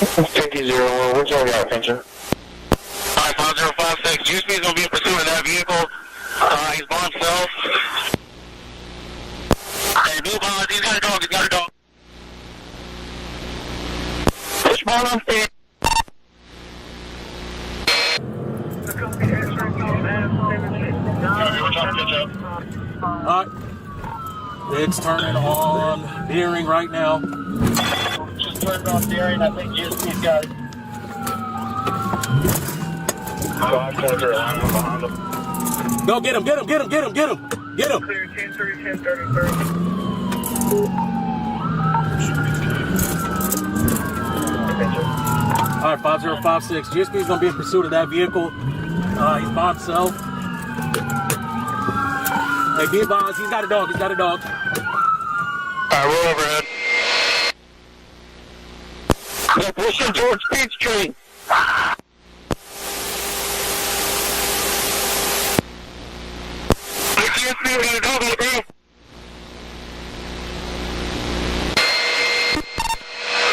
50-01, what's all your attention? 5056, USP is going to be in pursuit of that vehicle. He's by himself. Hey, blue bonds, he's got a dog, Push ball on stage. It's turning on bearing right now. Just turned on bearing, I think USP's got it. Go get him. Get him. Clear 10-30, 10-30, 30. All right, 5056. GSP is going to be in pursuit of that vehicle. He's by himself. Hey, B-Bonds, he's got a dog. All right, roll overhead. They're pushing towards Peachtree.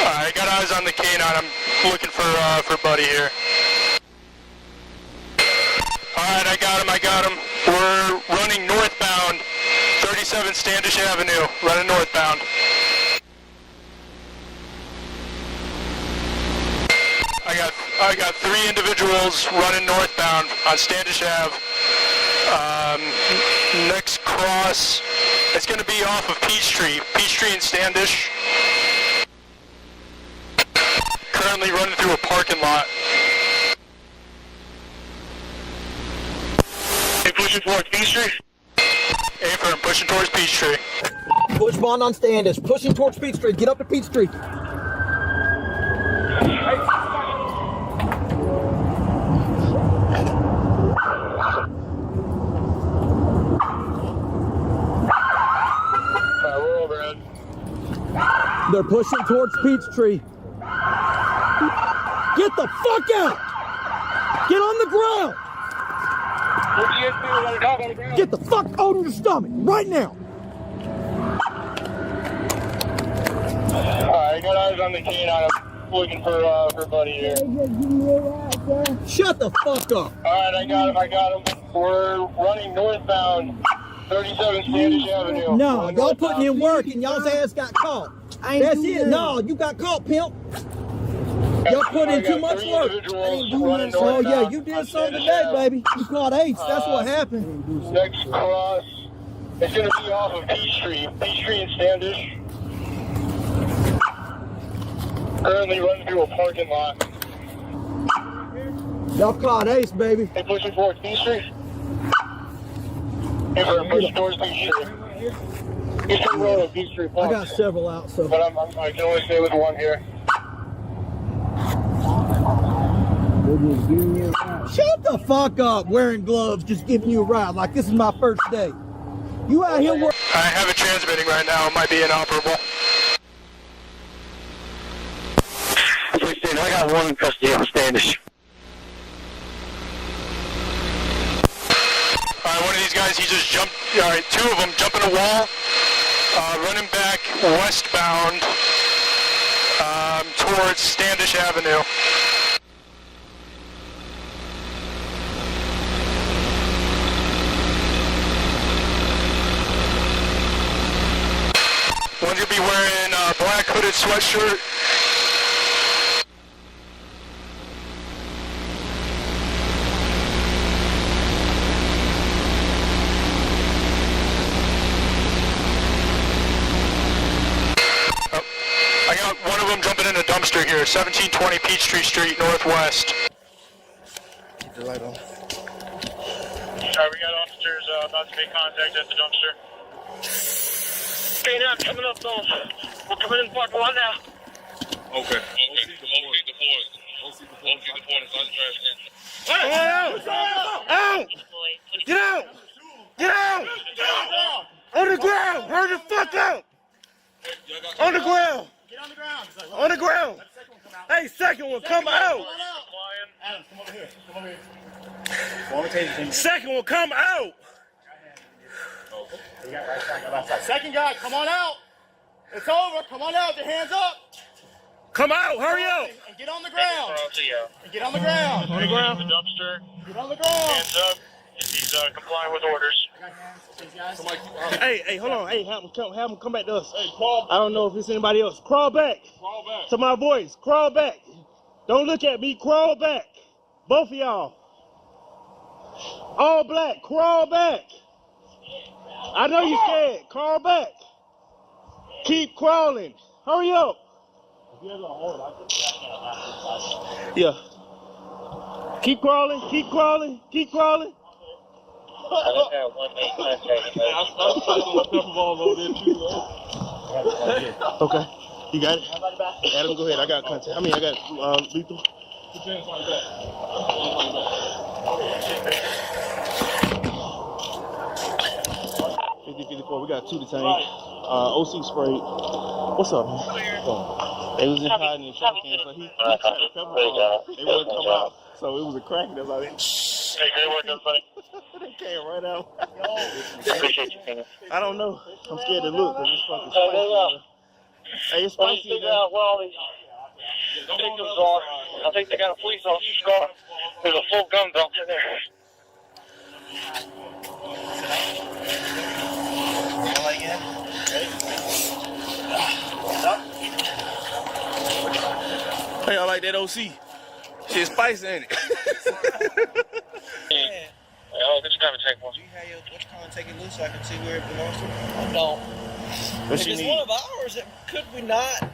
I got eyes on the canine. I'm looking for Buddy here. Alright, I got him. We're running northbound, 37 Standish Avenue, running northbound. I got 3 individuals running northbound on Standish Ave. Next cross, it's going to be off of Peachtree and Standish. Currently running through a parking lot. Hey, pushing towards Peachtree? Affirm, pushing towards Peachtree. Push bond on Standish, pushing towards Peachtree. Get up to Peachtree. We're overhead. They're pushing towards Peachtree. Get the fuck out! Get on the ground! Get the fuck on your stomach right now! Alright, I got eyes on the canine. I'm looking for Buddy here. Shut the fuck up! Alright, I got him. We're running northbound, 37 Standish Avenue. No, y'all putting in work and y'all's ass got caught. That's it. No, you got caught, pimp. Y'all put in too much work. Oh yeah, you did something today, baby. You caught Ace. That's what happened. Next cross, it's going to be off of Peachtree and Standish. Currently running through a parking lot. Y'all caught Ace, baby. They pushing towards Peachtree. Hey, we're pushing towards Peachtree. Peachtree Road of Peachtree Park. I got several out, so. But I can only stay with one here. Shut the fuck up, wearing gloves, just giving you a ride like this is my first day. You out here working. I have it transmitting right now. It might be inoperable. I got one in custody on Standish. Alright, one of these guys, he just jumped. Alright, 2 of them jumping a wall, running back westbound towards Standish Avenue. One's gonna be wearing a black hooded sweatshirt. I got one of them jumping in a dumpster here, 1720 Peachtree Street, Northwest. Keep the light on. Alright, we got officers about to make contact at the dumpster. Okay, now coming up though. We're coming in the parking lot now. Okay. Out! Get out! Get out! On the ground! Hurry the fuck out! On the ground! Get on the ground. On the ground! Hey, second one, come out! Adam, come over here. Come over here. Well, let me tell you Second one, come out! You got right side, left side. Second guy, come on out. It's over. Come on out. Your hands up. Come out! Hurry up! And get on the ground! Yeah. And get on the ground! On the ground? The dumpster. Get on the ground! Hands up. He's complying with orders. Hey, hold on. Hey, have him come back to us. Hey, crawl back. I don't know if it's anybody else. Crawl back. Crawl back. To my voice. Crawl back. Don't look at me. Crawl back. Both of y'all. All black. Crawl back. I know you're scared. Crawl back. Keep crawling. Hurry up. Yeah. Keep crawling. Keep crawling. Keep crawling. I just have one main contact. Okay. You got it? Adam, go ahead. I got contact. I got lethal. 50-54. We got 2 detained. O.C. sprayed. What's up, man? They was in hiding in shot can, so he shot the pepper ball. They wouldn't come out. So it was a crack. That's all they. Hey, great work, everybody. They came right out. Appreciate you, King. I don't know. I'm scared to look because it's fucking spicy. Hey, it's spicy. Figure out where all these victims are. I think they got a police officer's car. There's a full gun belt in there. Hey, I like that OC. Shit spicy, ain't it? Oh, this guy would take one. Do you have your what's called take it loose so I can see where it belongs to? I don't. What If you it's need? one of ours, could we not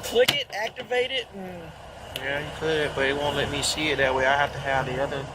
click it, activate it, and... Yeah, you could, but it won't let me see it that way. I have to have the other